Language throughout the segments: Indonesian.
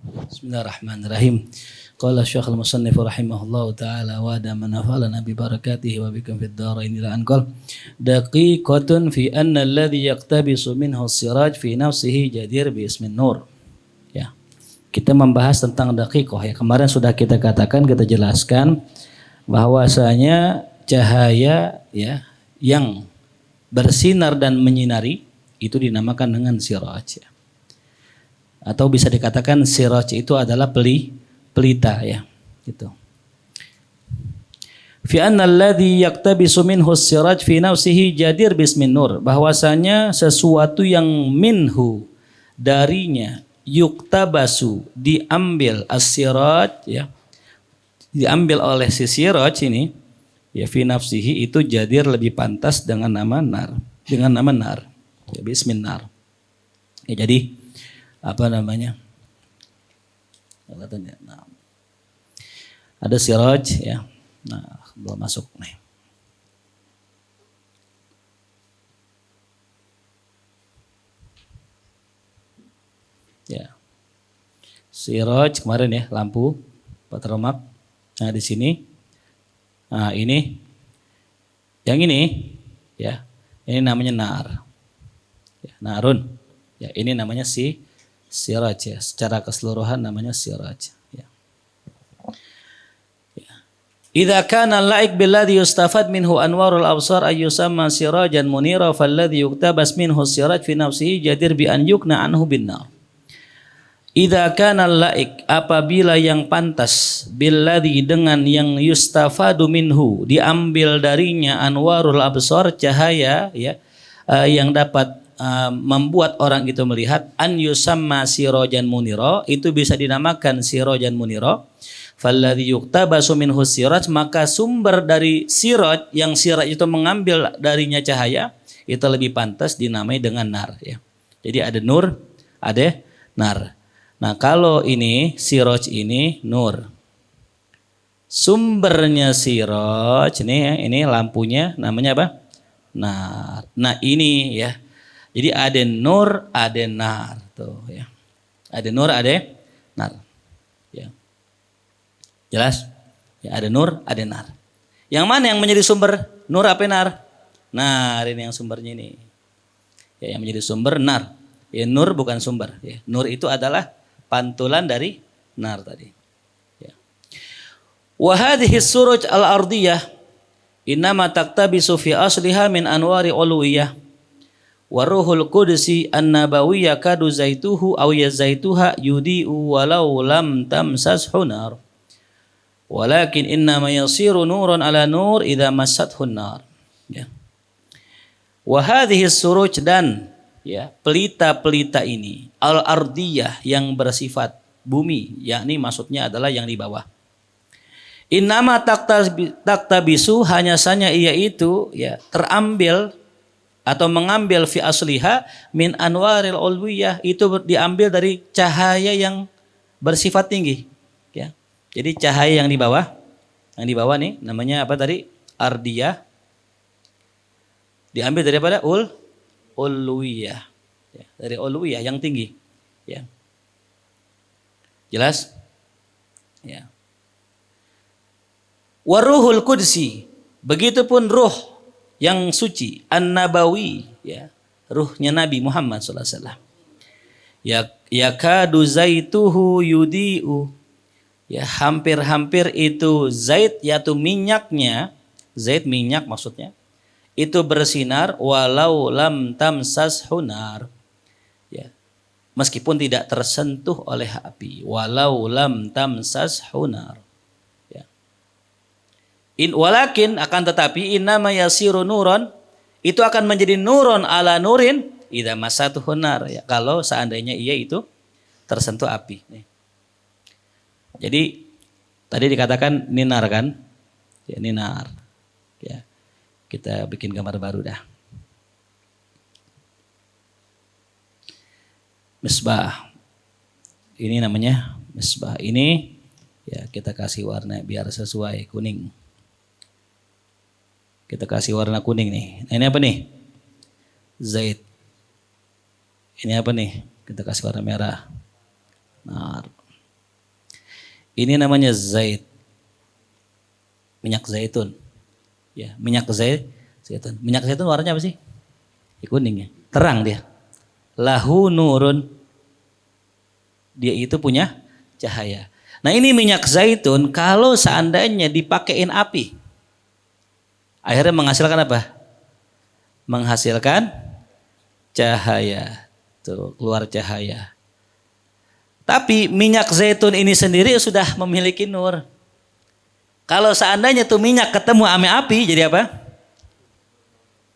Bismillahirrahmanirrahim. Qala Syekh al-Musannif rahimahullahu taala wa da manafa'alana bi barakatihi wa bikum fid dharain ila anqal. Daqiqatun fi anna alladhi yaqtabisu minhu as-siraj fi nafsihi jadir bi ismin nur. Ya. Kita membahas tentang daqiqah ya. Kemarin sudah kita katakan, kita jelaskan bahwasanya cahaya ya yang bersinar dan menyinari itu dinamakan dengan siraj ya. Atau bisa dikatakan siraj itu adalah pelita ya gitu. Fi anna alladhi yaktabisu minhu as-siraj fi nafsihi jadir bismin nur, bahwasanya sesuatu yang minhu darinya yuktabasu diambil as-siraj ya, diambil oleh si siraj ini ya, fi nafsihi itu jadir lebih pantas dengan nama nar, dengan nama nar ya, bismin nar ya. Jadi apa namanya, nah, ada siraj ya, nah belum masuk nih ya, siraj kemarin ya, lampu patromak. Nah di sini, nah ini yang ini ya, ini namanya nar ya, narun ya, ini namanya siraj ya, secara keseluruhan namanya siraj ya. Idza kana al-la'iq billadhi yustafad minhu anwarul absar ay yusamma sirajan munira falladhi yuktabas minhu siraj fi nafsihi jadir bi an yukna anhu bin nar. Idza kana al-la'iq, apabila yang pantas, billadhi dengan yang yustafadu minhu diambil darinya anwarul absar, cahaya ya yang dapat membuat orang itu melihat, an yusamma sirajan munira, itu bisa dinamakan sirajan munira. Falladhi yuktabasu minhu siraj, maka sumber dari siraj, yang siraj itu mengambil darinya cahaya, itu lebih pantas dinamai dengan nar ya. Jadi ada nur, ada nar. Nah kalau ini siraj ini nur, sumbernya siraj ini lampunya namanya apa? Nar. Nah ini ya. Jadi ada nur, ada nar tuh ya. Ada nur, ada nar. Ya. Jelas? Ya, ada nur, ada nar. Yang mana yang menjadi sumber nur apa nar? Nar, ini yang sumbernya ini. Ya, yang menjadi sumber nar. Ya, nur bukan sumber ya. Nur itu adalah pantulan dari nar tadi. Ya. Wa hadhihi suruj al-ardiyah innama taktabisu fi asliha min anwari uluwiyah. Waruhul qudsi an-nabawiyya kadu zaituhu aw yazaituha yudi'u walau lam tamsashu nar. Walakin innama yasiru nuran ala nur idza massathu nar. Ya. Wa hadhihi suruj, dan ya pelita-pelita ini al-ardiyah yang bersifat bumi, yakni maksudnya adalah yang di bawah. Innama taktabisu, hanya saja ia itu ya terambil atau mengambil fi asliha min anwaril ulwiyah, itu diambil dari cahaya yang bersifat tinggi ya. Jadi cahaya yang di bawah nih namanya apa tadi? Ardiyah, diambil daripada ulwiyah ya, dari ulwiyah yang tinggi ya. Jelas? Ya. Waruhul qudsi, begitupun ruh yang suci, an-nabawi ya, ruhnya Nabi Muhammad SAW. Yakadu zaituhu yudi'u, ya hampir-hampir itu zait, yaitu minyaknya, zait minyak maksudnya, itu bersinar walau lam tamsashu nar ya, meskipun tidak tersentuh oleh api, walau lam tamsashu nar. Walakin, akan tetapi, innama yasiru nuron, itu akan menjadi nuron ala nurin idza masatuhu nar ya, kalau seandainya ia itu tersentuh api. Jadi tadi dikatakan ninar kan? Ya, ninar. Ya. Kita bikin gambar baru dah. Misbah. Ini namanya misbah. Ini ya kita kasih warna biar sesuai, kuning. Kita kasih warna kuning nih. Nah, ini apa nih? Zait. Ini apa nih? Kita kasih warna merah. Nar. Ini namanya zait. Minyak zaitun. Ya, zaitun. Minyak zaitun warnanya apa sih? Kuning ya. Terang dia. Lahu nurun. Dia itu punya cahaya. Nah ini minyak zaitun kalau seandainya dipakein api. Akhirnya menghasilkan apa? Menghasilkan cahaya. Tuh, keluar cahaya. Tapi minyak zaitun ini sendiri sudah memiliki nur. Kalau seandainya tuh minyak ketemu ame api jadi apa?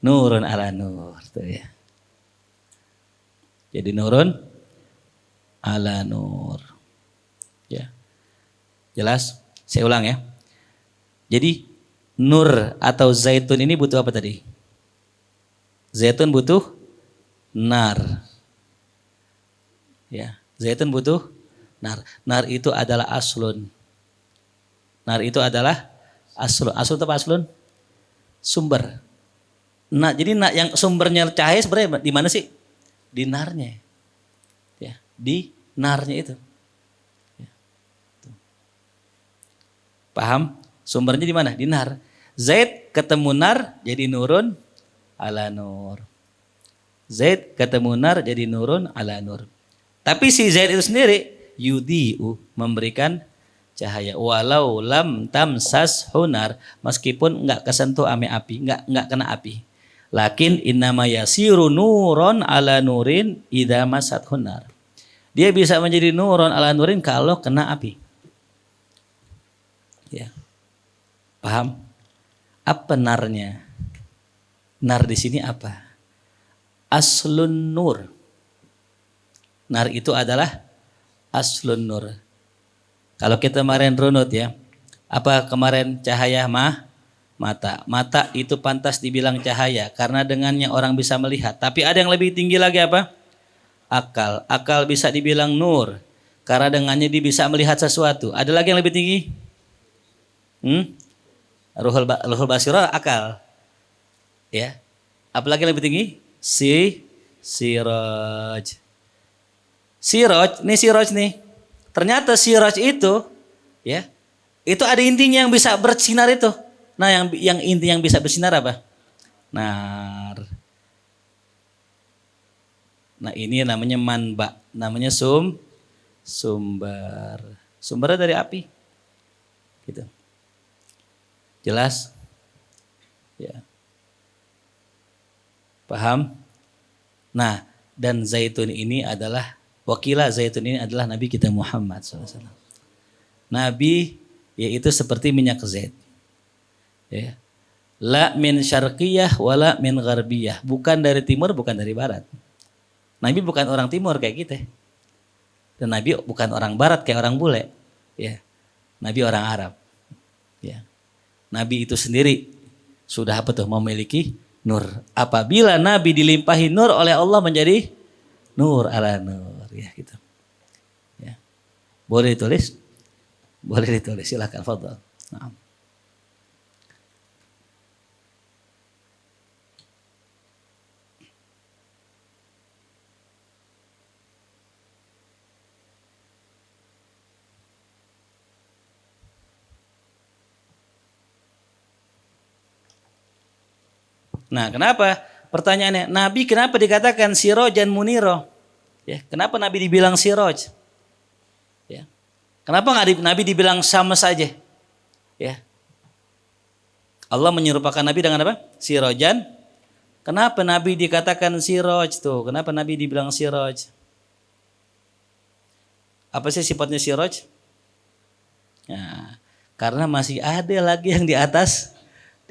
Nurun ala nur. Tuh ya. Jadi nurun ala nur. Ya. Jelas? Saya ulang ya. Jadi nur atau zaitun ini butuh apa tadi? Zaitun butuh nar. Ya, zaitun butuh nar. Nar itu adalah aslun. Nar itu adalah aslun. Aslun apa aslun? Sumber. Nah, jadi yang sumbernya cahaya sebenarnya di mana sih? Di narnya. Ya, di narnya itu. Ya. Paham? Sumbernya di mana? Di nar. Zait ketemu nar jadi nurun ala nur. Zait ketemu nar jadi nurun ala nur. Tapi si zait itu sendiri yudiu memberikan cahaya walau lam tamsas hunar meskipun enggak kesentuh ame api, enggak kena api. Lakin innama yasiru nuron ala nurin idza masat hunar. Dia bisa menjadi nuron ala nurin kalau kena api. Ya. Paham? Apa narnya? Nar di sini apa? Aslun nur. Nar itu adalah aslun nur. Kalau kita kemarin runut ya. Apa kemarin cahaya mata. Mata itu pantas dibilang cahaya karena dengannya orang bisa melihat. Tapi ada yang lebih tinggi lagi apa? Akal. Akal bisa dibilang nur karena dengannya dia bisa melihat sesuatu. Ada lagi yang lebih tinggi? Ruhul basirah akal. Ya. Apalagi yang lebih tinggi? Siraj. Siraj nih. Ternyata siraj itu ya, itu ada intinya yang bisa bersinar itu. Nah, yang inti yang bisa bersinar apa? Nar. Nah, ini namanya manba, namanya sumber. Sumbernya dari api. Gitu. Jelas? Ya. Paham? Nah, dan zaitun ini adalah wakilah zaitun ini adalah Nabi kita Muhammad SAW. Nabi yaitu seperti minyak zait. Ya. La min syarqiyah wala min gharbiyah. Bukan dari timur, bukan dari barat. Nabi bukan orang timur kayak kita. Dan Nabi bukan orang barat kayak orang bule. Ya. Nabi orang Arab. Ya. Nabi itu sendiri sudah apa tuh memiliki nur. Apabila Nabi dilimpahi nur oleh Allah menjadi nur ala nur. Ya gitu. Ya. Boleh ditulis? Boleh ditulis, silakan fadhal. Nah. Nah, kenapa? Pertanyaannya, Nabi kenapa dikatakan sirojan muniro? Ya, kenapa Nabi dibilang siroj? Ya. Kenapa nggak Nabi dibilang sama saja? Ya. Allah menyerupakan Nabi dengan apa? Sirojan. Kenapa Nabi dikatakan siroj tuh? Kenapa Nabi dibilang siroj? Apa sih sifatnya siroj? Nah, karena masih ada lagi yang di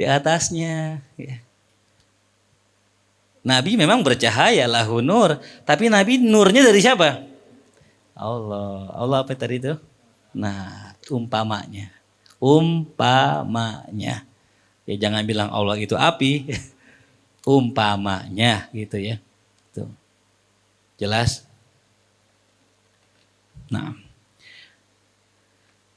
atasnya. Ya. Nabi memang bercahaya lahu nur, tapi Nabi nurnya dari siapa? Allah. Allah apa tadi itu? Nah, umpamanya. Ya jangan bilang Allah itu api. Umpamanya gitu ya. Tuh. Jelas? Nah.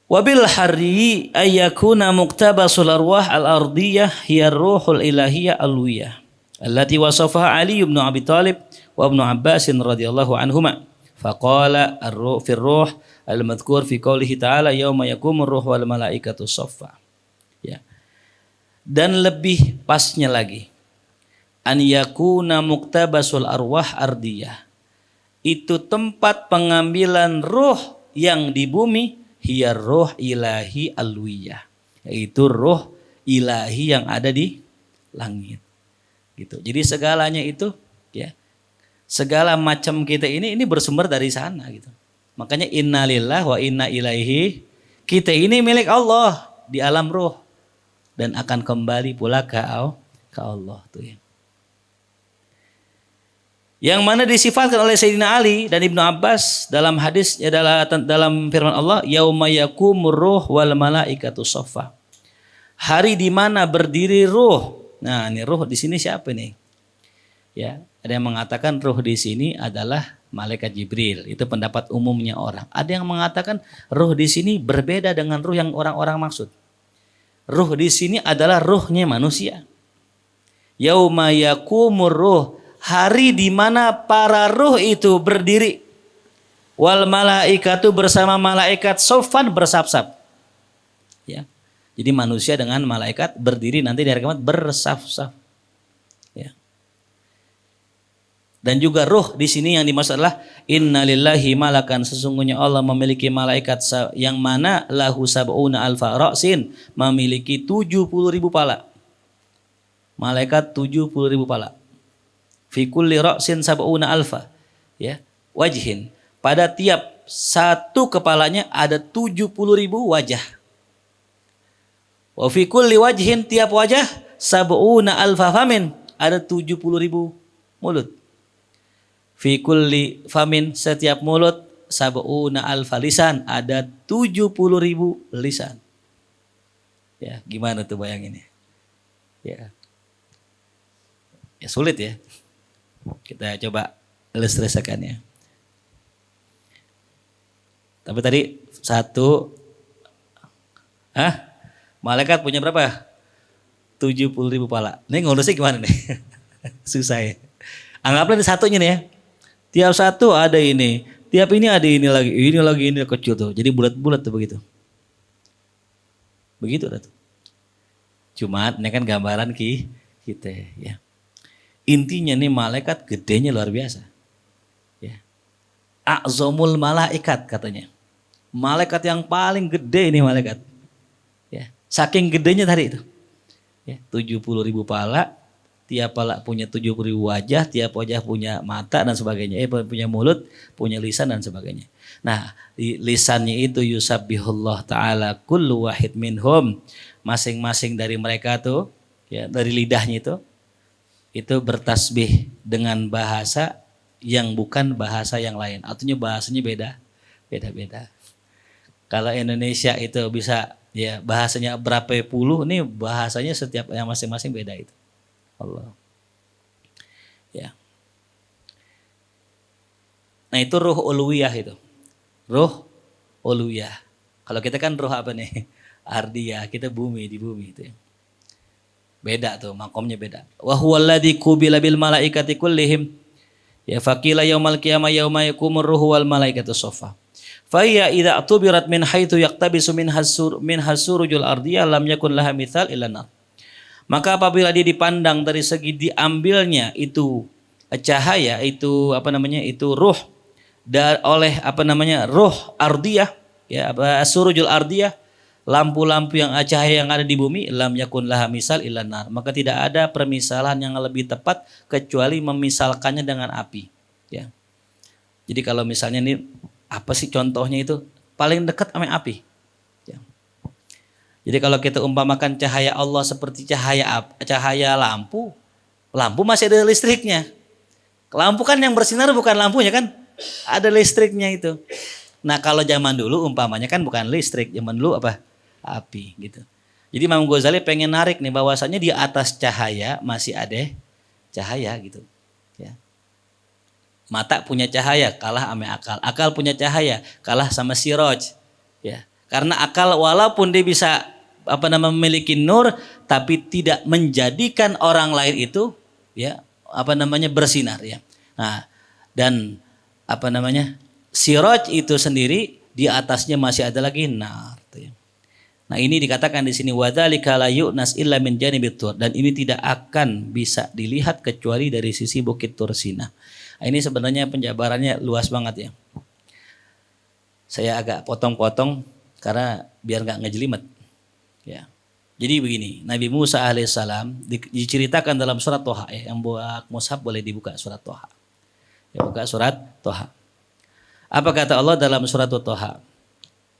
Wabil hari ayyakuna muktabasul arwah al-ardiyah hiya ruhul ilahiyah alwiyah. Allati wasafaha Ali bin Abi Thalib wa Ibnu Abbas radhiyallahu anhuma. Faqala ar-ruh fi ar-ruh al-madhkur fi qoulihi ta'ala yauma yaqumur ruh wal malaikatu shaffa. Ya. Dan lebih pasnya lagi, an yakuna muktabasul arwah ardiyah. Itu tempat pengambilan ruh yang di bumi, hiya ruh ilahi alwiyah. Yaitu ruh ilahi yang ada di langit. Gitu. Jadi segalanya itu, ya, segala macam kita ini bersumber dari sana gitu. Makanya innalillah wa inna ilaihi, kita ini milik Allah di alam ruh dan akan kembali pula ke Allah tuh ya. Yang mana disifatkan oleh Sayyidina Ali dan Ibnu Abbas dalam hadis dalam firman Allah, yauma yaqumur ruh wal malaikatu shaffa. Hari di mana berdiri ruh. Nah, ini ruh di sini siapa nih? Ya, ada yang mengatakan ruh di sini adalah malaikat Jibril. Itu pendapat umumnya orang. Ada yang mengatakan ruh di sini berbeda dengan ruh yang orang-orang maksud. Ruh di sini adalah ruhnya manusia. Yauma yaqumur ruh, hari di mana para ruh itu berdiri. Wal malaikatu bersama malaikat sofan bersaf-saf. Ya. Jadi manusia dengan malaikat berdiri nanti di hari kiamat bersaf-saf. Ya. Dan juga ruh di sini yang dimaksud adalah innalillahi malakan, sesungguhnya Allah memiliki malaikat yang mana lahu sab'una alfa ra'sin, memiliki 70.000 pala. Malaikat 70.000 pala. Fi kulli ra'sin sab'una alfa, ya, wajhin. Pada tiap satu kepalanya ada 70.000 wajah. Wa fi kulli wajhin, tiap wajah sab'una alfa famin, ada 70.000 mulut. Fi kulli famin, setiap mulut sab'una alfa lisan, ada 70.000 lisan. Ya, gimana tuh bayanginnya? Ya. Ya sulit ya. Kita coba ilustrasikannya. Tapi tadi malaikat punya berapa? 70.000 pala. Ini ngurusnya gimana nih? Susah ya. Anggaplah ini satunya nih ya. Tiap satu ada ini, tiap ini ada ini lagi, ini kecil tuh. Jadi bulat-bulat tuh begitu. Begitu tuh. Cuma ini kan gambaran kita ya. Intinya nih malaikat gedenya luar biasa. Ya. A'zamul malaikat katanya. Malaikat yang paling gede ini malaikat. Ya. Saking gedenya tadi itu. Ya, 70.000 pala. Tiap pala punya 70.000 wajah, tiap wajah punya mata dan sebagainya. Punya mulut, punya lisan dan sebagainya. Nah, di lisannya itu yusabbihullah ta'ala kullu wahid minhum. Masing-masing dari mereka tuh, ya, dari lidahnya itu bertasbih dengan bahasa yang bukan bahasa yang lain. Artinya bahasanya beda-beda. Kalau Indonesia itu bisa, ya, bahasanya berapa puluh, nih bahasanya setiap yang masing-masing beda itu. Allah. Ya. Nah itu ruh uluwiyah itu. Ruh uluwiyah. Kalau kita kan ruh apa nih? Ardiyah, kita bumi, di bumi itu. Beda tuh, makomnya beda. Wa huwallazi qubila bil malaikati kullihim. Ya faqila yaumal qiyamah yauma yakumur ruhu wal malaikatu shaffa. Fa hiya idza tubirat min haitsu yaqtabisu min hasurujul ardiyah lam yakun laha mithal illa nar. Maka apabila dia dipandang dari segi diambilnya itu cahaya, itu ruh oleh ruh ardiyah, ya, surujul ardiyah, lampu-lampu yang cahaya yang ada di bumi, lam yakun laha misal illa nar, maka tidak ada permisalan yang lebih tepat kecuali memisalkannya dengan api, ya. Jadi kalau misalnya ini apa sih contohnya itu? Paling dekat sama api. Jadi kalau kita umpamakan cahaya Allah seperti cahaya lampu, lampu masih ada listriknya. Lampu kan yang bersinar bukan lampunya kan, ada listriknya itu. Nah kalau zaman dulu umpamanya kan bukan listrik, zaman dulu apa? Api gitu. Jadi Imam Ghazali pengen narik nih bahwasannya di atas cahaya masih ada cahaya gitu. Ya. Mata punya cahaya kalah sama akal, akal punya cahaya kalah sama siroj. Ya. Karena akal walaupun dia bisa memiliki nur, tapi tidak menjadikan orang lain itu, ya, bersinar, ya. Nah, dan siraj itu sendiri di atasnya masih ada lagi nar. Nah ini dikatakan di sini wadzalika la yu'nas illa min janibit tur, dan ini tidak akan bisa dilihat kecuali dari sisi Bukit Tursina. Nah, ini sebenarnya penjabarannya luas banget ya. Saya agak potong-potong karena biar nggak ngejelimet. Ya. Jadi begini, Nabi Musa alaihissalam diceritakan dalam surat Toha ya, yang buat mushaf boleh dibuka surat Toha. Ya, buka surat Toha. Apa kata Allah dalam surat Toha?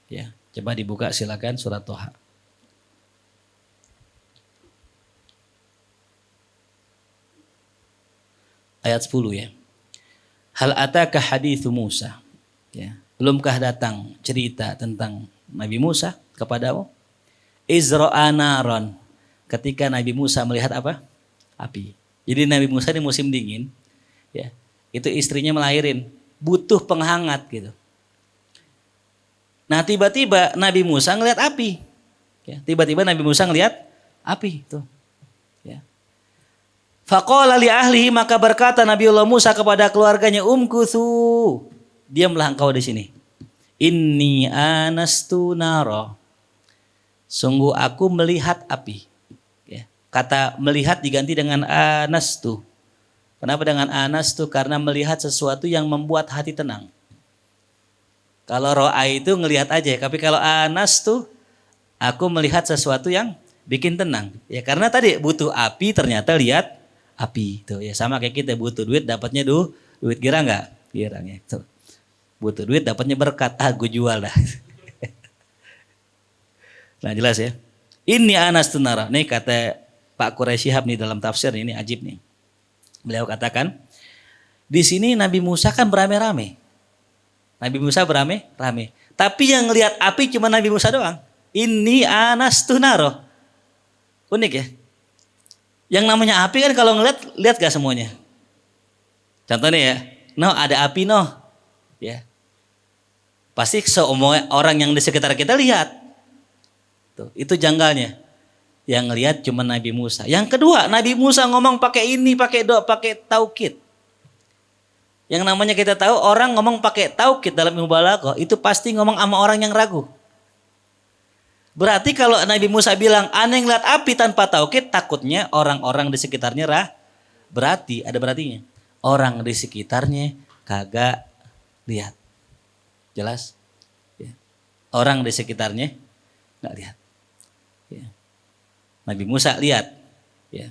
Ya. Coba dibuka silakan surat Toha. Ayat 10 ya. Hal ataka hadithu Musa. Ya. Belumkah datang cerita tentang Nabi Musa kepadamu? Izra'a naron. Ketika Nabi Musa melihat apa? Api. Jadi Nabi Musa di musim dingin, ya, itu istrinya melahirin, butuh penghangat gitu. Nah tiba-tiba Nabi Musa ngelihat api. Ya, tiba-tiba Nabi Musa ngelihat api. Tuh. Ya. Faqala li ahlihi, maka berkata Nabiullah Musa kepada keluarganya, umkuthu. Diamlah engkau di sini. Inni anastu naro. Sungguh aku melihat api. Ya. Kata melihat diganti dengan anastu. Kenapa dengan anastu? Karena melihat sesuatu yang membuat hati tenang. Kalau ro'a itu ngelihat aja, tapi kalau anas tuh aku melihat sesuatu yang bikin tenang. Ya karena tadi butuh api, ternyata lihat api. Tuh ya sama kayak kita butuh duit, dapatnya duit girang nggak? Girang ya. Tuh. Butuh duit, dapatnya berkat. Gue jual dah. Nah jelas ya. Ini anas tunara. Nih kata Pak Quraisy Shihab nih dalam tafsir ini ajib nih. Beliau katakan di sini Nabi Musa kan beramai-ramai. Nabi Musa beramai-ramai. Tapi yang lihat api cuma Nabi Musa doang. Ini anastu naro. Unik ya. Yang namanya api kan kalau ngeliat, lihat gak semuanya? Contohnya ya, no ada api no. Ya. Pasti semua orang yang di sekitar kita lihat. Tuh, itu janggalnya. Yang lihat cuma Nabi Musa. Yang kedua, Nabi Musa ngomong pakai ini, pakai doa, pakai taukid. Yang namanya kita tahu orang ngomong pakai taukid dalam ilmu balaghah itu pasti ngomong sama orang yang ragu. Berarti kalau Nabi Musa bilang aneh ngeliat api tanpa taukid, takutnya orang-orang di sekitarnya berarti ada berartinya. Orang di sekitarnya kagak lihat. Jelas? Ya. Orang di sekitarnya nggak lihat. Ya. Nabi Musa lihat. Ya.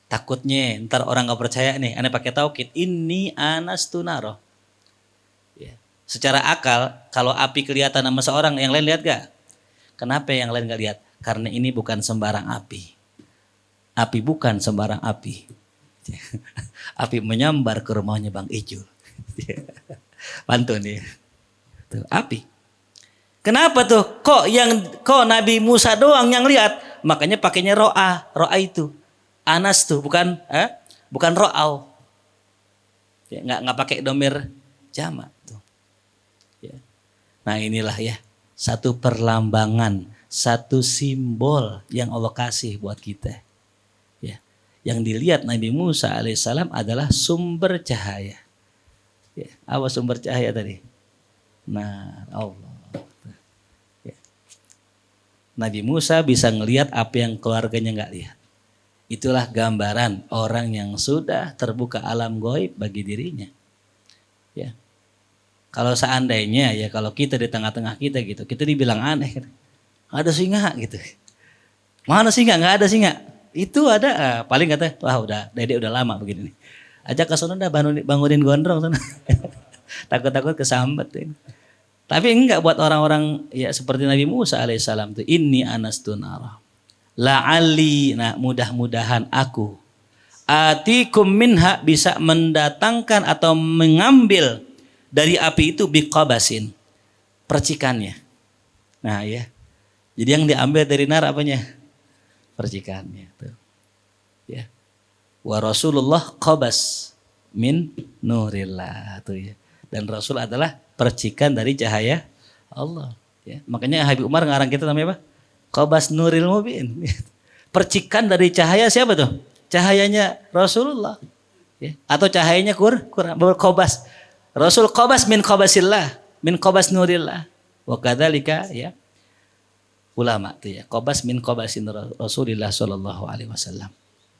Takutnya ntar orang gak percaya nih, aneh pakai taukid. Ini anastu naro. Ya. Secara akal, kalau api kelihatan sama seorang, yang lain lihat gak? Kenapa yang lain gak lihat? Karena ini bukan sembarang api. Api bukan sembarang api. Api menyambar ke rumahnya Bang Ijul. Pantun ya. Tuh, api. Kenapa tuh? Kok Nabi Musa doang yang lihat? Makanya pakainya ro'a. Ro'a itu. Anas tuh bukan ro'au. Ya, nggak pakai domir jamak tuh. Ya. Nah inilah ya satu perlambangan, satu simbol yang Allah kasih buat kita. Ya. Yang dilihat Nabi Musa alaihissalam adalah sumber cahaya. Ya. Apa sumber cahaya tadi? Nah Allah. Ya. Nabi Musa bisa ngelihat apa yang keluarganya nggak lihat. Itulah gambaran orang yang sudah terbuka alam gaib bagi dirinya. Ya. Kalau seandainya ya kalau kita di tengah-tengah kita gitu, kita dibilang aneh. Ada singa gitu. Mana singa? Nggak ada singa. Itu ada paling kata, wah udah Dede udah lama begini nih. Ajak ke sana dah bangunin gondrong sana. Takut-takut kesambat. Ya. Tapi enggak buat orang-orang ya seperti Nabi Musa alaihissalam tuh. Inni anastu nara. La'ali, nah mudah-mudahan aku atikum minha bisa mendatangkan atau mengambil dari api itu biqabasin, percikannya. Nah ya, jadi yang diambil dari nar apanya? Percikannya. Tuh. Ya. Wa Rasulullah qabas min nurillah. Tuh ya. Dan Rasul adalah percikan dari cahaya Allah. Ya. Makanya Habib Umar ngarang kita namanya apa? Qabas nuril mubin. Percikan dari cahaya siapa tuh? Cahayanya Rasulullah. Ya. Atau cahayanya Quran. Qabas. Rasul qabas min qabasillah. Min qabas nurillah. Wa kadzalika ya ulama tuh ya. Qobas min qobasin Rasulillah sallallahu alaihi wasallam.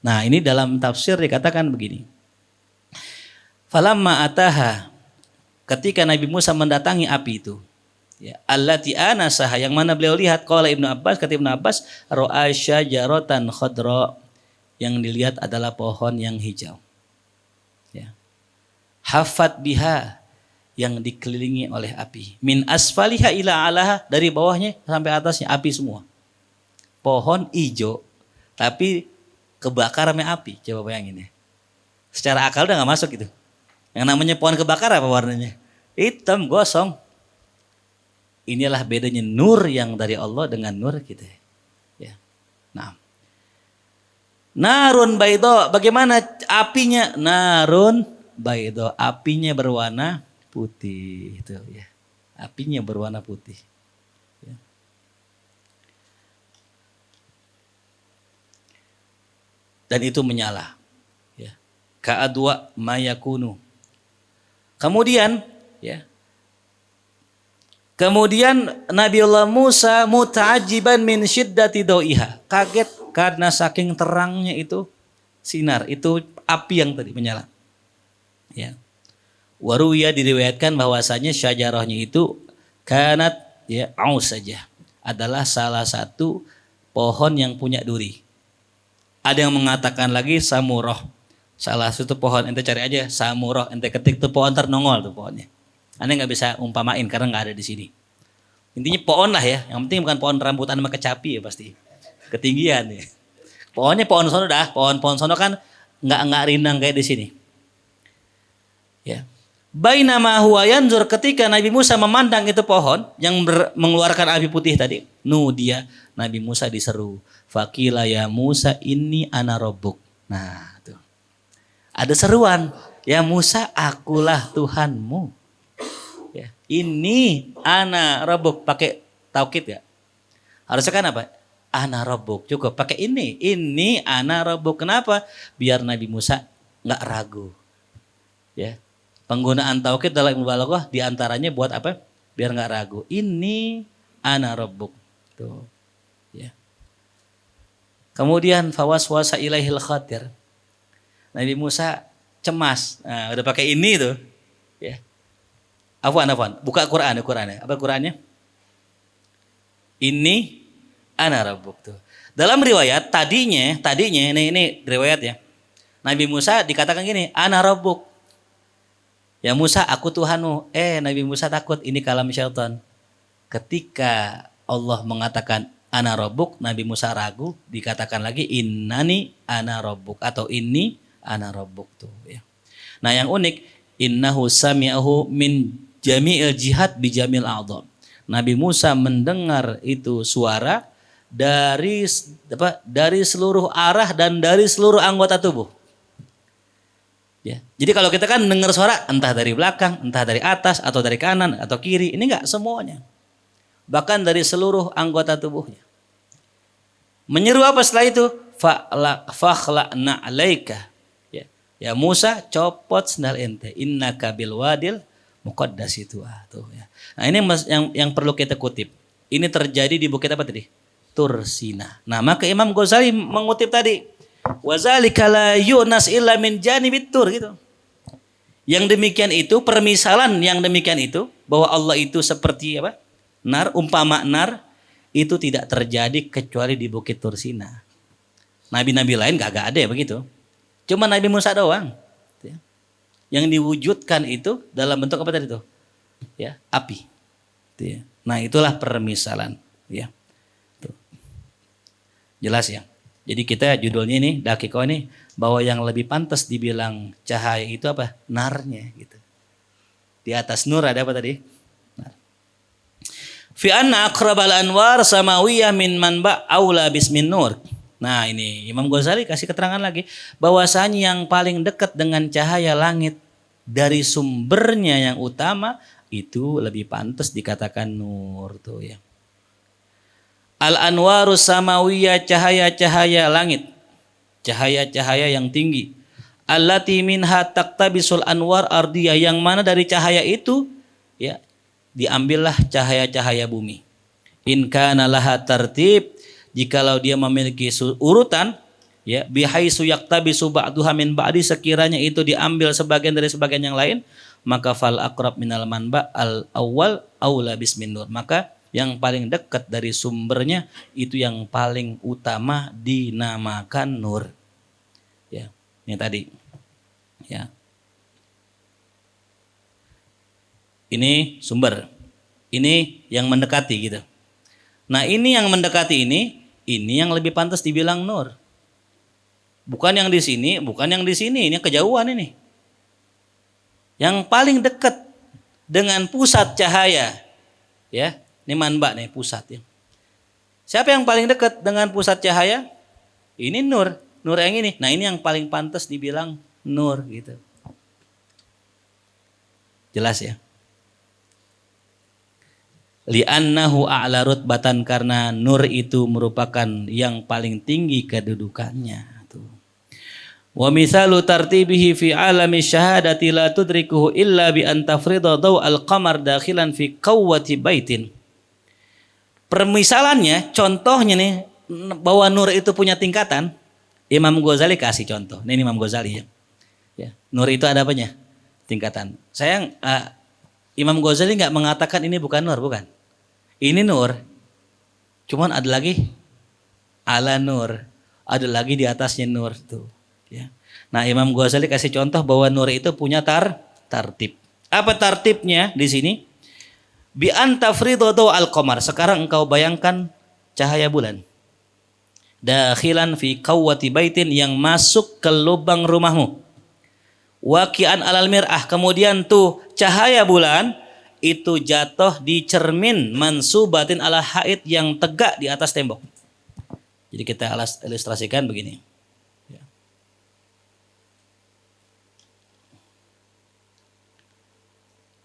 Nah, ini dalam tafsir dikatakan begini. Falamma ataha, ketika Nabi Musa mendatangi api itu, ya, allati anasaha, yang mana beliau lihat, qala Ibnu Abbas, kata Ibnu Abbas, ra'a syajaratan khadra, yang dilihat adalah pohon yang hijau. Ya. Hafat biha, yang dikelilingi oleh api. Min asfaliha ila alaha, dari bawahnya sampai atasnya api semua. Pohon hijau, tapi kebakar sama api. Coba bayangin ya. Secara akal udah gak masuk gitu. Yang namanya pohon kebakar apa warnanya? Hitam, gosong. Inilah bedanya nur yang dari Allah dengan nur kita. Ya. Nah. Narun baido, bagaimana apinya? Narun baido, apinya berwarna putih itu ya. Apinya berwarna putih. Ya. Dan itu menyala. Ya. Ka'adwa mayakunu. Kemudian ya. Kemudian Nabiullah Musa muta'ajiban min syiddati dawiha. Kaget karena saking terangnya itu sinar, itu api yang tadi menyala. Ya. Waruya diriwayatkan bahwasanya syajarahnya itu kanat ya aus saja, adalah salah satu pohon yang punya duri. Ada yang mengatakan lagi samurah, salah satu pohon, ente cari aja samurah, ente ketik tuh pohon ternongol tuh pohonnya. Anda nggak bisa umpamain karena nggak ada di sini. Intinya pohon lah ya, yang penting bukan pohon rambutan sama kecapi ya pasti, ketinggian ya. Pohonnya pohon sono dah, pohon sono kan nggak rindang kayak di sini. Ya. Bainama huwa yanzur, ketika Nabi Musa memandang itu pohon yang mengeluarkan api putih tadi, dia Nabi Musa diseru, faqila ya Musa inni ana rabbuk. Nah, tuh. Ada seruan, ya Musa akulah Tuhanmu. Ya, ini ana rabbuk, pakai taukid ya. Harusnya kan apa? Ana rabbuk, cukup pakai ini ana rabbuk. Kenapa? Biar Nabi Musa nggak ragu. Ya. Penggunaan taukid dalam ilmu balaghah diantaranya buat apa? Biar nggak ragu. Ini ana rabbuk. Tuh. Ya. Kemudian fawaswasa ilaihil khatir. Nabi Musa cemas. Nah, udah pakai ini tuh. Ya. Afwan. Buka Qurannya. Apa Qurannya? Ini ana rabbuk tuh. Dalam riwayat tadinya ini riwayat ya. Nabi Musa dikatakan gini, ana rabbuk. Ya Musa, aku Tuhanmu. Nabi Musa takut, ini kalam syaitan. Ketika Allah mengatakan ana rabbuk, Nabi Musa ragu, dikatakan lagi innani ana rabbuk atau inni ana rabbuk tuh ya. Nah, yang unik, innahu sami'ahu min jami'il jihad bi jamil a'dham. Nabi Musa mendengar itu suara dari seluruh arah dan dari seluruh anggota tubuh. Ya. Jadi kalau kita kan dengar suara entah dari belakang, entah dari atas atau dari kanan atau kiri, ini enggak semuanya. Bahkan dari seluruh anggota tubuhnya. Menyeru apa setelah itu? Fakhla'na 'alaika. Ya Musa, copot sendal ente, innaka bil wadil muqaddas itu tuh ya. Nah, ini yang perlu kita kutip. Ini terjadi di bukit apa tadi? Tursina. Nah, maka Imam Ghazali mengutip tadi, wazalika la yunas illa min janibit tur gitu. Yang demikian itu, permisalan yang demikian itu, bahwa Allah itu seperti apa? Nar, umpama nar, itu tidak terjadi kecuali di Bukit Tursina. Nabi-nabi lain gak ada ya begitu. Cuma Nabi Musa doang. Ya. Yang diwujudkan itu dalam bentuk apa tadi itu? Ya, api. Ya. Nah, itulah permisalan. Ya. Tuh. Jelas ya. Jadi kita judulnya ini, Dakiko ini, bahwa yang lebih pantas dibilang cahaya itu apa? Narnya gitu. Di atas nur ada apa tadi? Nar. Fi anna aqrabal anwar samawiyah min manba aula bismin nur. Nah, ini Imam Ghazali kasih keterangan lagi, bahwasanya yang paling dekat dengan cahaya langit dari sumbernya yang utama itu lebih pantas dikatakan nur tuh ya. Al-anwarus samawiyah, cahaya-cahaya langit, cahaya-cahaya yang tinggi. Allati minha taktabisul anwar ardiyah, yang mana dari cahaya itu ya diambillah cahaya-cahaya bumi. In kana laha tartib, jikalau dia memiliki urutan, ya, bihaitsu yaktabisu ba'duha min ba'di, sekiranya itu diambil sebagian dari sebagian yang lain, maka fal aqrab minal manba al awwal aula bismin nur, maka yang paling dekat dari sumbernya itu yang paling utama dinamakan nur. Ya, ini tadi. Ya. Ini sumber. Ini yang mendekati gitu. Nah, ini yang mendekati ini yang lebih pantas dibilang nur. Bukan yang di sini, bukan yang di sini, ini kejauhan ini. Yang paling dekat dengan pusat cahaya, ya, ini manba nih pusat ya. Siapa yang paling dekat dengan pusat cahaya? Ini nur, nur yang ini. Nah, ini yang paling pantas dibilang nur gitu. Jelas ya? Li'annahu a'la rutbatan, karena nur itu merupakan yang paling tinggi kedudukannya. Wa misalu tartibihi fi alami syahadati la tudrikuhu illa bi an tafrida daw al-qamar dakhilan fi qawwati baitin. Permisalannya, contohnya nih, bahwa nur itu punya tingkatan. Imam Ghazali kasih contoh. Ini Imam Ghazali ya. Ya, nur itu ada apanya? Tingkatan. Sayang, Imam Ghazali nggak mengatakan ini bukan nur, bukan. Ini nur. Cuman ada lagi ala nur. Ada lagi di atasnya nur tuh. Ya. Nah, Imam Ghazali kasih contoh bahwa nur itu punya tartib. Apa tartibnya di sini? Bi anta fridadu al-qamar. Sekarang engkau bayangkan cahaya bulan. Dakhilan fi qawwati baitin, yang masuk ke lubang rumahmu. Waqi'an alal mir'ah. Kemudian tuh cahaya bulan itu jatuh di cermin mansubatin ala haid, yang tegak di atas tembok. Jadi kita ilustrasikan begini.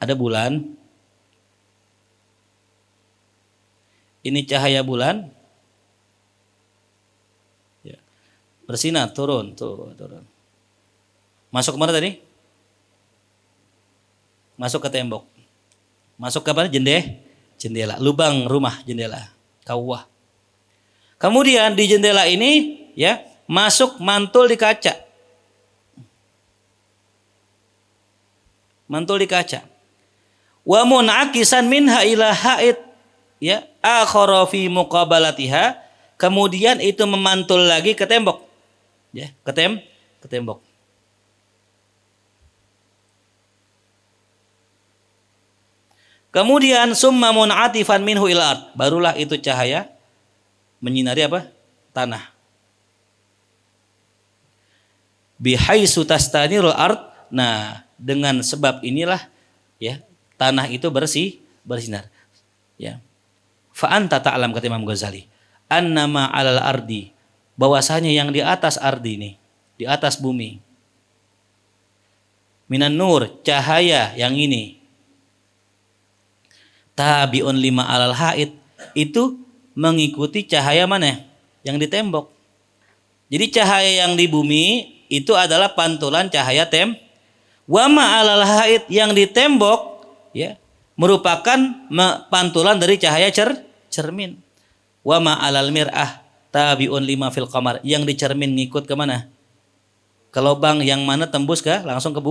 Ada bulan. Ini cahaya bulan. Ya. Bersinar, turun. Masuk kemana tadi? Masuk ke tembok. Masuk ke mana? Jendela. Lubang rumah, jendela. Kawah. Kemudian di jendela ini, ya, masuk mantul di kaca. Mantul di kaca. Wa mun'akisan minha ila haid, ya, akhara fi muqabalatiha, kemudian itu memantul lagi ke tembok, ya, ke tembok. Kemudian summa mun'atifan minhu ila ard, barulah itu cahaya menyinari apa? Tanah. Bihaitsu tastanirul ard, nah, dengan sebab inilah, ya, tanah itu bersinar. Ya. Fa anta ta'lam, kata Imam Ghazali, annama 'alal ardi, bahwasanya yang di atas ardi ini, di atas bumi, minan nur, cahaya yang ini, tabi'un lima 'alal haid, itu mengikuti cahaya mana? Yang di tembok. Jadi cahaya yang di bumi itu adalah pantulan cahaya wa ma 'alal haid, yang di tembok, ya, merupakan pantulan dari cahaya cermin. Wa ma 'alal mir'ah tabi'un lima fil qamar, yang di cermin ngikut ke mana? Ke lubang yang mana tembus ke langsung ke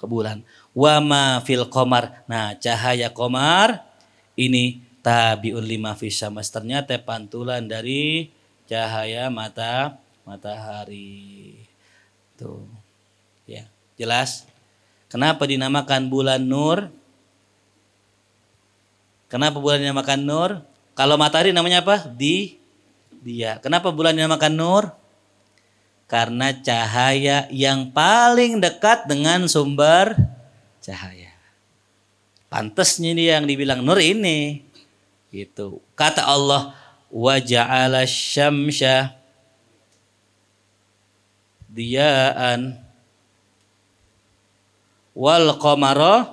bulan. Wa ma fil qamar, nah, cahaya qamar ini tabi'un lima fis syams, ternyata pantulan dari cahaya matahari. Tuh. Ya, jelas? Kenapa dinamakan bulan nur? Kenapa bulan dinamakan nur? Kalau matahari namanya apa? Dia. Kenapa bulan dinamakan nur? Karena cahaya yang paling dekat dengan sumber cahaya. Pantasnya dia yang dibilang nur ini. Gitu. Kata Allah, wa ja'ala syamsa diya'an wal qamara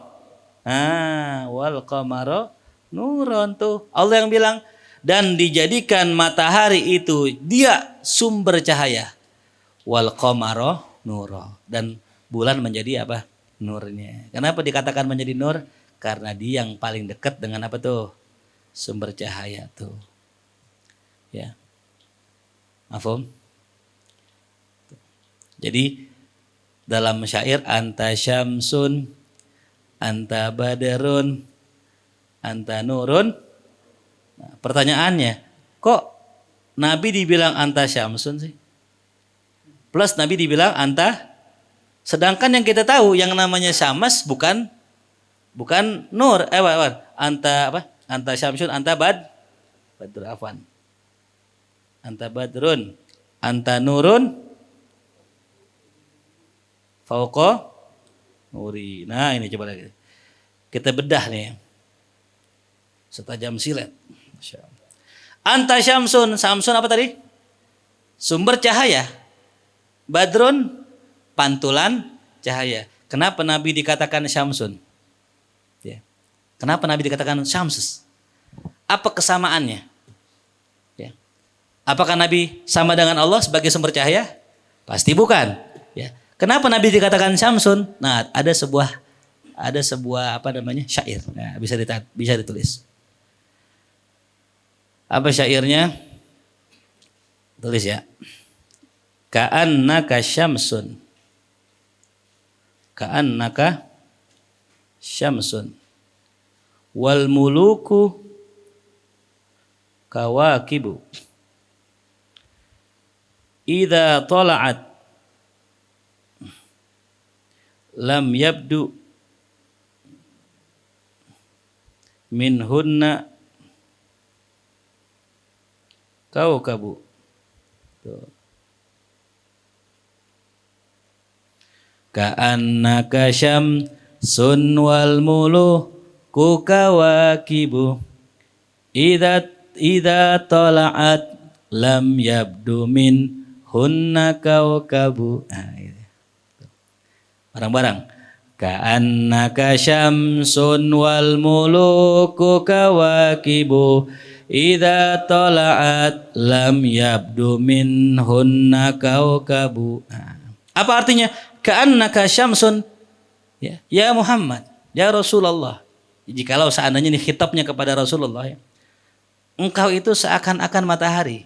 nuron, tuh Allah yang bilang, dan dijadikan matahari itu dia sumber cahaya, wal qamara nuro, dan bulan menjadi apa? Nurnya. Kenapa dikatakan menjadi nur? Karena dia yang paling dekat dengan apa tuh? Sumber cahaya tuh. Ya. Mafhum? Jadi dalam syair anta syamsun, anta badarun, anta nurun. Nah, pertanyaannya, kok Nabi dibilang anta syamsun sih? Plus Nabi dibilang anta, sedangkan yang kita tahu yang namanya syams bukan nur. Anta apa? Anta syamsun, anta badr afwan. Anta badrun, anta nurun, fauqa nuri. Nah ini coba lagi. Kita bedah nih. Setajam silet. Anta syamsun. Syamsun apa tadi? Sumber cahaya. Badrun, pantulan cahaya. Kenapa Nabi dikatakan syamsun? Ya. Kenapa Nabi dikatakan syamsus? Apa kesamaannya? Ya. Apakah Nabi sama dengan Allah sebagai sumber cahaya? Pasti bukan. Ya. Kenapa Nabi dikatakan syamsun? Nah, ada sebuah apa namanya? Syair. Nah, bisa ditulis. Apa syairnya? Tulis ya. Ka'annaka syamsun. Ka'annaka syamsun. Wal muluku kawakibu. Idza tala'at lam yabdu minhunna kaukabu. Ka'annaka syamsun wal muluku kawakibu. Idza tala'at lam yabdu minhunna kaukabu. Nah, gitu. Barang-barang. Ka'annaka syamsun wal muluku kawakibu. Idza tala'at lam yabdu minhunna kaukabu. Apa artinya? Ka'annaka syamsun. Ya Muhammad, ya Rasulullah. Jikalau seandainya ini khitabnya kepada Rasulullah, ya. Engkau itu seakan-akan matahari.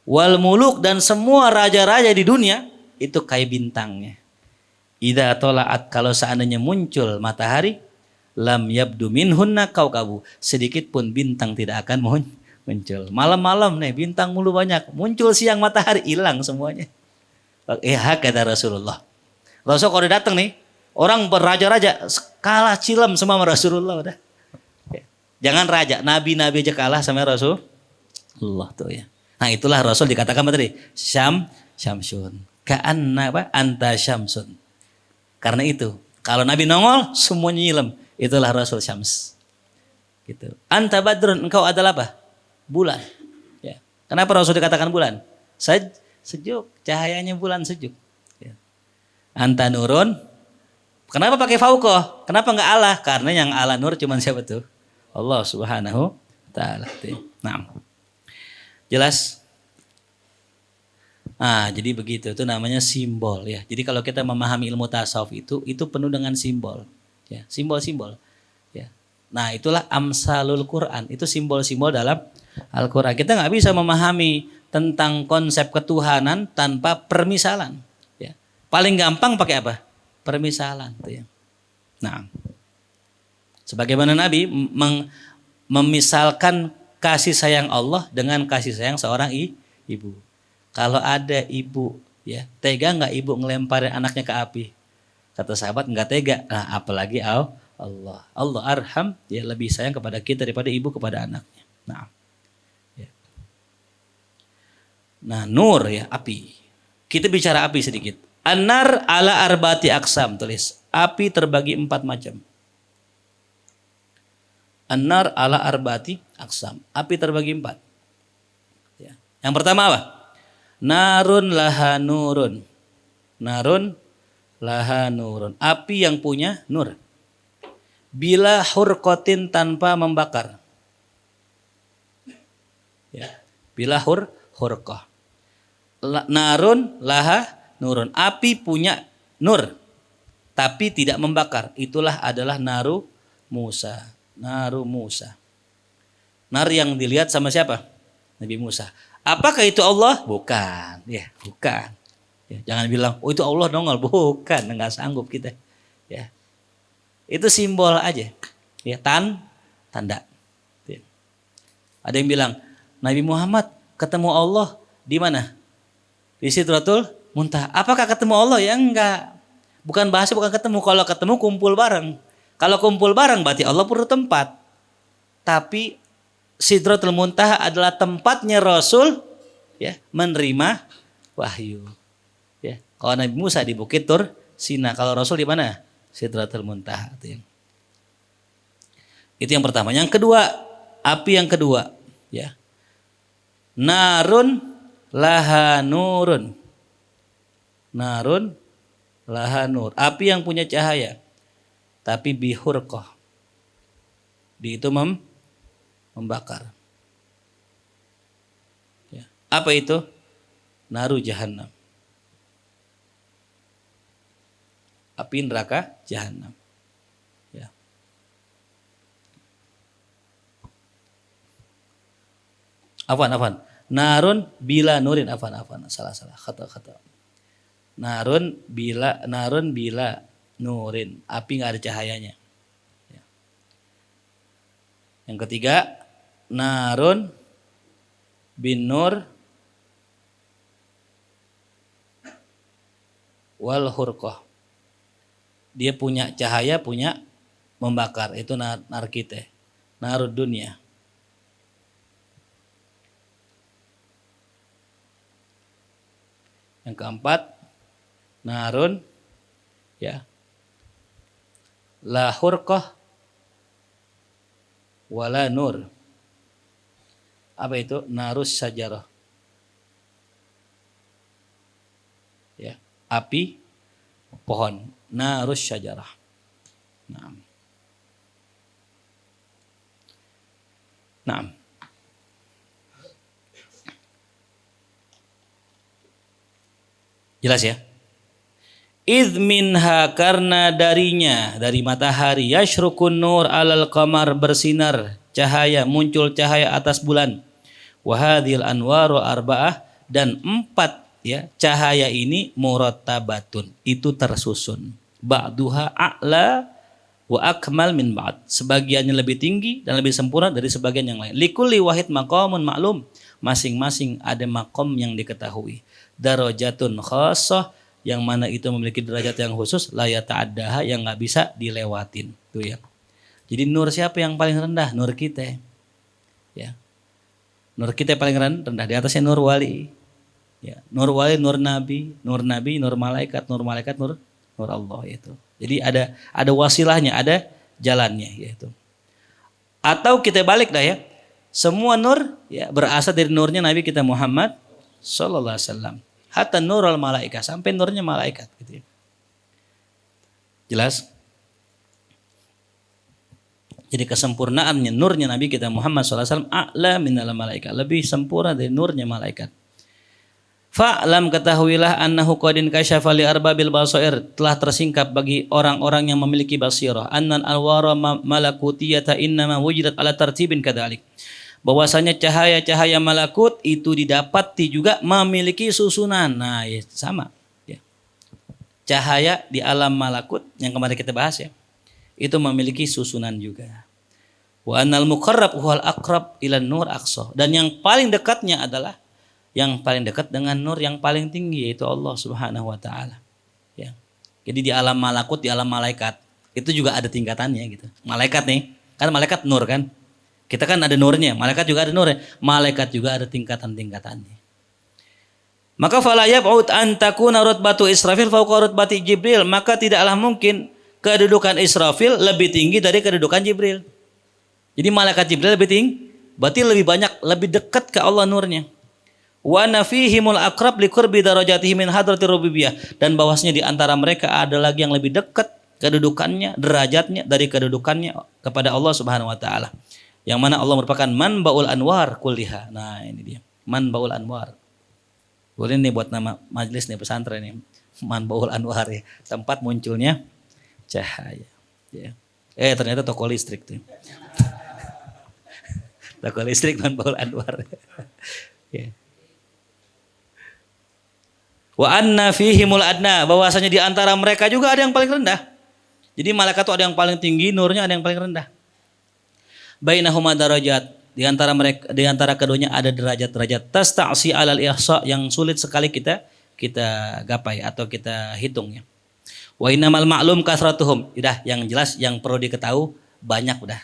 Wal muluk dan semua raja-raja di dunia itu kayak bintangnya. Idza tala'at, kalau seandainya muncul matahari, lam yabdu minhunna kaukabu, sedikit pun bintang tidak akan muncul. Malam-malam nih bintang mulu banyak, muncul siang matahari hilang semuanya. Kata Rasulullah. Rasul kalau datang nih, orang beraja-raja kalah cilam sama Rasulullah udah. Jangan raja, nabi-nabi aja kalah sama Rasulullah tuh ya. Nah itulah Rasul dikatakan apa tadi? Syamsun. Ka'anna apa? Anta syamsun. Karena itu, kalau Nabi nongol, semuanya nyilem. Itulah Rasul Syams. Gitu. Anta badrun, engkau adalah apa? Bulan. Ya. Kenapa Rasul dikatakan bulan? Sejuk, cahayanya bulan sejuk. Ya. Anta nurun. Kenapa pakai fauqah? Kenapa enggak Allah? Karena yang ala nur cuma siapa tuh? Allah Subhanahu wa taala. Nah. Jelas? Nah, jadi begitu, itu namanya simbol ya. Jadi kalau kita memahami ilmu tasawuf itu penuh dengan simbol, ya, simbol-simbol. Ya. Nah, itulah amsalul Quran, itu simbol-simbol dalam Al-Quran. Kita nggak bisa memahami tentang konsep ketuhanan tanpa permisalan. Ya. Paling gampang pakai apa? Permisalan. Tuh ya. Nah, sebagaimana Nabi memisalkan kasih sayang Allah dengan kasih sayang seorang ibu. Kalau ada ibu, ya tega nggak ibu ngelemparin anaknya ke api? Kata sahabat nggak tega. Nah, apalagi Allah. Allah arham, dia lebih sayang kepada kita daripada ibu kepada anaknya. Nah, ya. Nah nur ya api. Kita bicara api sedikit. An-nar ala arbati aksam, tulis. Api terbagi 4 macam. An-nar ala arbati aksam. Api terbagi 4. Ya. Yang pertama apa? Narun laha nurun. Narun laha nurun. Api yang punya nur. Bila hurqatin, tanpa membakar. Ya. Bila hurqah. Narun laha nurun. Api punya nur. Tapi tidak membakar. Itulah adalah Musa. Naru Musa. Nar yang dilihat sama siapa? Nabi Musa. Apakah itu Allah? Bukan. Ya, bukan. Ya, jangan bilang, oh itu Allah nongol. Bukan, enggak sanggup kita. Ya. Itu simbol aja. Ya, tanda. Ya. Ada yang bilang, Nabi Muhammad ketemu Allah di mana? Di Sidratul Muntaha. Apakah ketemu Allah? Ya enggak. Bukan bahasa, bukan ketemu. Kalau ketemu kumpul bareng. Kalau kumpul bareng berarti Allah perlu tempat. Tapi Sidratul Muntaha adalah tempatnya Rasul ya menerima wahyu. Ya. Kalau Nabi Musa di Bukit Tur Sina, kalau Rasul di mana? Sidratul Muntaha. Itu yang pertama. Yang kedua, api yang kedua, ya. Narun laha nurun. Narun laha nur. Api yang punya cahaya. Tapi bihurqah. Di itu membakar. Ya. Apa itu? Naru jahannam. Api neraka jahannam. Ya. Afan. Narun bila nurin. Afan. Salah. Kata. Narun bila nurin. Api nggak ada cahayanya. Ya. Yang ketiga, narun bin nur wal hurqah. Dia punya cahaya, punya membakar. Itu nar kita. Narud dunia. Yang keempat, narun ya la hurqah wala nur. Apa itu? Narus sajarah. Ya, api pohon. Narus sajarah. Naam. Jelas ya? Idh minha, karena darinya, dari matahari, yashrukun nur alal qamar, bersinar cahaya, muncul cahaya atas bulan. Wahadil anwaru arba'ah, dan 4 ya cahaya ini murattabatun, itu tersusun. Ba'duha a'la wa akmal min ba'd, sebagiannya lebih tinggi dan lebih sempurna dari sebagian yang lain. Likulli wahid maqamun ma'lum, masing-masing ada makom yang diketahui. Darajatun khassah, yang mana itu memiliki derajat yang khusus, la yata'addaha, yang enggak bisa dilewatin. Tuh ya. Jadi nur siapa yang paling rendah? Nur kita. Ya. Nur kita paling rendah, di atasnya nur wali. Ya, nur wali, nur nabi, nur malaikat, nur Allah itu. Jadi ada wasilahnya, ada jalannya yaitu. Atau kita balik dah ya. Semua nur ya berasal dari nurnya Nabi kita Muhammad sallallahu alaihi wasallam. Hatta nurul malaikat, sampai nurnya malaikat gitu ya. Jelas? Jadi kesempurnaannya nurnya Nabi kita Muhammad sallallahu alaihi wasallam a'la minal malaikat, lebih sempurna dari nurnya malaikat. Fa'lam, ketahuilah annahu qadin kasyafa li arbabil basair, telah tersingkap bagi orang-orang yang memiliki basirah, annal alwara malakutiyata innama wujidat ala tartibin kadzalik, bahwasanya cahaya-cahaya malakut itu didapati juga memiliki susunan. Nah, ya, sama ya. Cahaya di alam malakut yang kemarin kita bahas ya, itu memiliki susunan juga. Wa annal muqarrab huwal aqrab ilan nur aqsa, dan yang paling dekatnya adalah yang paling dekat dengan nur yang paling tinggi, yaitu Allah Subhanahu wa taala. Ya. Jadi di alam malakut, di alam malaikat itu juga ada tingkatannya gitu. Malaikat nih, kan malaikat nur kan? Kita kan ada nurnya, malaikat juga ada nurnya. Malaikat juga ada tingkatan-tingkatannya. Maka fala yab'ud an takuna rutbatu Israfil fawqa rutbati Jibril, maka tidaklah mungkin kedudukan Israfil lebih tinggi dari kedudukan Jibril. Jadi malaikat Jibril lebih tinggi, berarti lebih banyak, lebih dekat ke Allah nurnya. Wa nafihimul aqrab liqurbi darajatihi min hadratir rububiyah, dan bahwasanya di antara mereka ada lagi yang lebih dekat kedudukannya, derajatnya dari kedudukannya kepada Allah Subhanahu wa taala. Yang mana Allah merupakan manbaul anwar kulliha. Nah, ini dia. Manbaul anwar. Boleh nih buat nama majelis nih, pesantren nih. Manbaul anwar ya, tempat munculnya cahaya. Ya. Ternyata toko listrik tuh. Toko listrik Bang Paul Anwar. Ya. Wa anna fihimul adna, bahwasanya di antara mereka juga ada yang paling rendah. Jadi malaikat itu ada yang paling tinggi, nurnya ada yang paling rendah. Bainahuma darajat, di antara mereka, di antara keduanya ada derajat-derajat. Tasta'si alal ihsa, yang sulit sekali kita gapai atau kita hitungnya. Wa innamal ma'lum kasratuhum, udah yang jelas yang perlu diketahui banyak udah.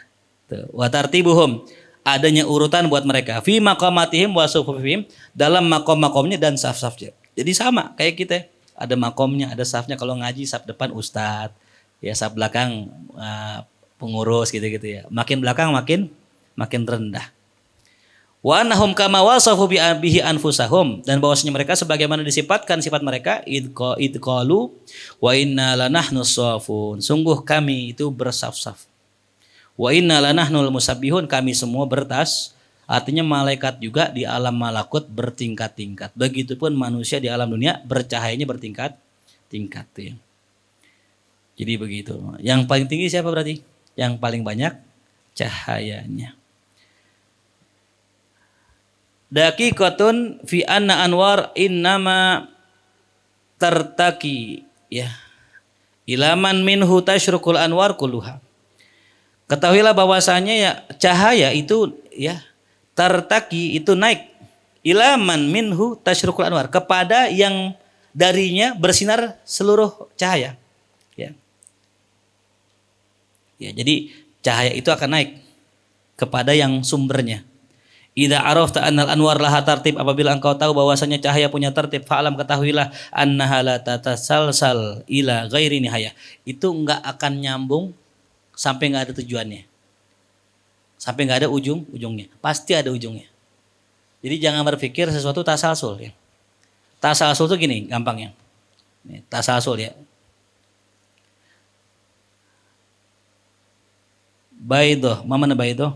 Wa tartibuhum, adanya urutan buat mereka. Fi maqamatihim wa sufufihim, dalam makom-makomnya dan saf-safnya. Jadi sama kayak kita, ada makomnya, ada safnya. Kalau ngaji saf depan ustadz, ya saf belakang pengurus gitu-gitu ya. Makin belakang makin rendah. Wa annahum kama wasafu bihi anfusahum, dan bahwasanya mereka sebagaimana disifatkan sifat mereka, idqalu wa inna lanahnu shafun, sungguh kami itu bersaf-saf. Wa inna lanahnul musabbihun, kami semua bertas. Artinya malaikat juga di alam malakut bertingkat-tingkat. Begitupun manusia di alam dunia bercahayanya bertingkat-tingkat ya. Jadi begitu. Yang paling tinggi siapa berarti? Yang paling banyak cahayanya. Daqiqatun fi anna anwar innama tartaki ya. Ilaman minhu tasyrukul anwar kulluha. Ketahuilah bahwasanya ya cahaya itu ya tartaki itu naik. Ilaman minhu tasyrukul anwar, kepada yang darinya bersinar seluruh cahaya. Ya. Ya, jadi cahaya itu akan naik kepada yang sumbernya. Idza arafta annal anwar laha tartib, apabila engkau tahu bahwasanya cahaya punya tertib, fa'alam, ketahuilah annaha la tatasalsal ila ghairi nihayah. Itu enggak akan nyambung sampai enggak ada tujuannya. Sampai enggak ada ujungnya. Pasti ada ujungnya. Jadi jangan berpikir sesuatu tasalsul ya. Tasalsul itu gini gampangnya. Nih, tasalsul ya. Baidoh, mana baidoh?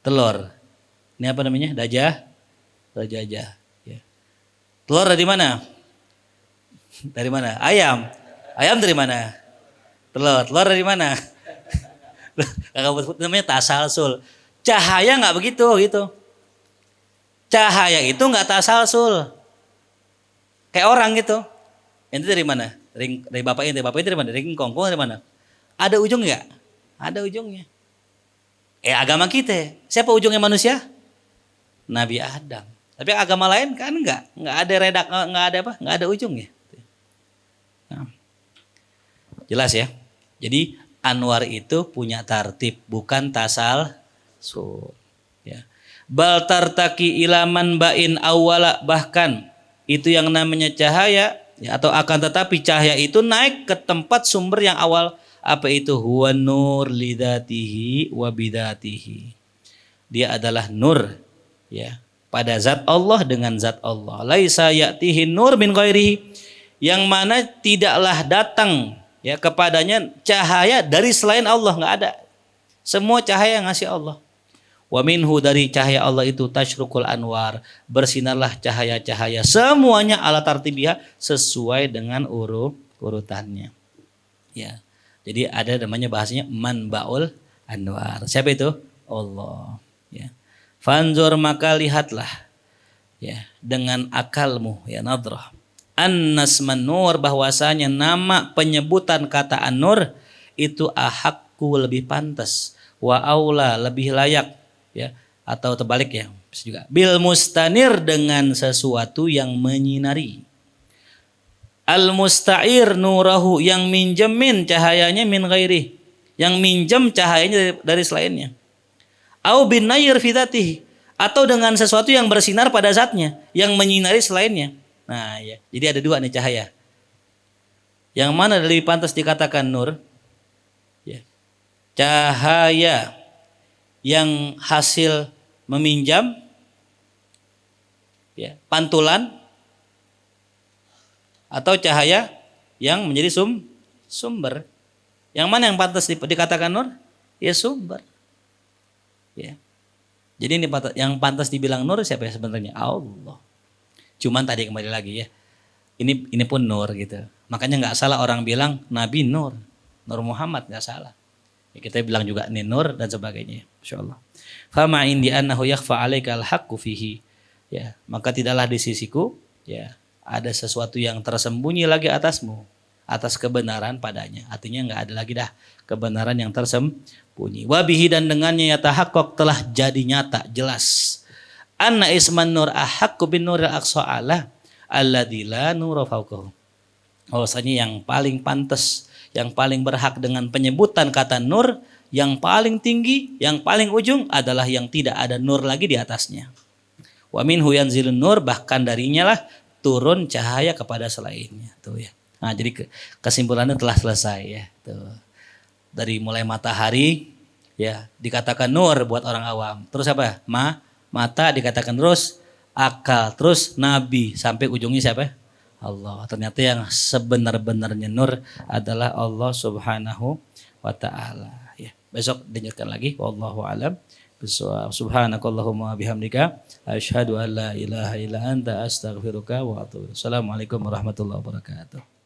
Telur. Ini apa namanya? Dajah. Ya. Telur dari mana? Dari mana? Ayam. Ayam dari mana? Telur. Telur dari mana? Namanya tasalsul. Cahaya nggak begitu gitu. Cahaya itu nggak tasalsul. Kayak orang gitu. Itu dari mana? Dari bapaknya dari mana? Dari engkong dari mana? Ada ujung nggak? Ada ujungnya. Agama kita, siapa ujungnya manusia? Nabi Adam. Tapi agama lain kan enggak ada enggak ada ujungnya. Nah, jelas ya. Jadi anwar itu punya tartib, bukan tasalsul. Ya. Bal tartaki ilaman bain awala, bahkan itu yang namanya cahaya ya, atau akan tetapi cahaya itu naik ke tempat sumber yang awal. Apa itu? Huwa nur lidatihi wa bidatihi. Dia adalah nur ya, pada zat Allah dengan zat Allah. Laisa ya'tihi nur min ghairihi, yang mana tidaklah datang ya kepadanya cahaya dari selain Allah, enggak ada. Semua cahaya ngasih Allah. Wa minhu, dari cahaya Allah itu tasyrukul anwar, bersinarlah cahaya-cahaya semuanya ala tartibiha, sesuai dengan urutannya. Ya. Jadi ada namanya bahasanya manbaul anwar. Siapa itu? Allah. Ya. Fanzur, maka lihatlah ya dengan akalmu ya, nadrah. Annasman nur, bahwasanya nama penyebutan kata an-nur itu ahakku, lebih pantas, wa aula, lebih layak ya, atau terbalik ya bisa juga. Bil mustanir, dengan sesuatu yang menyinari. Al musta'ir nurahu, yang minjemin cahayanya min ghairi, yang minjem cahayanya dari selainnya. Au bin nayr fi dzatihi, atau dengan sesuatu yang bersinar pada zatnya, yang menyinari selainnya. Nah, ya. Jadi ada dua nih cahaya. Yang mana lebih pantas dikatakan nur? Ya. Cahaya yang hasil meminjam ya, pantulan, atau cahaya yang menjadi sumber. Yang mana yang pantas dikatakan nur? Ya sumber. Ya. Jadi ini yang pantas dibilang nur siapa ya sebenarnya? Allah. Cuman tadi kembali lagi ya. Ini pun nur gitu. Makanya nggak salah orang bilang Nabi nur. Nur Muhammad nggak salah. Ya, kita bilang juga ini nur dan sebagainya. Insyaallah. Fama indi annahu yakhfa 'alaika al-haqqu fihi. Ya, maka tidaklah di sisiku ya ada sesuatu yang tersembunyi lagi atasmu, atas kebenaran padanya. Artinya nggak ada lagi dah kebenaran yang tersembunyi. Wabihi dan dengannya yatahaqqaq telah jadi nyata, jelas. Anna isman nur ahaqqu bin nuril aqsa ala alladzi la nura fawqahu. Bahwasanya yang paling pantas, yang paling berhak dengan penyebutan kata nur, yang paling tinggi, yang paling ujung adalah yang tidak ada nur lagi di atasnya. Wa minhu yanzilun nur, bahkan darinya lah turun cahaya kepada selainnya. Tuh ya. Nah, jadi kesimpulannya telah selesai ya. Tuh. Dari mulai matahari ya dikatakan nur buat orang awam. Terus apa? Mata dikatakan, terus akal, terus nabi, sampai ujungnya siapa? Allah. Ternyata yang sebenar-benarnya nur adalah Allah Subhanahu wa taala ya. Besok dilanjutkan lagi, wallahu alam. Subhanakallahumma bihamdika asyhadu an la ilaha illa anta astaghfiruka wa atubu ilaik. Assalamualaikum warahmatullahi wabarakatuh.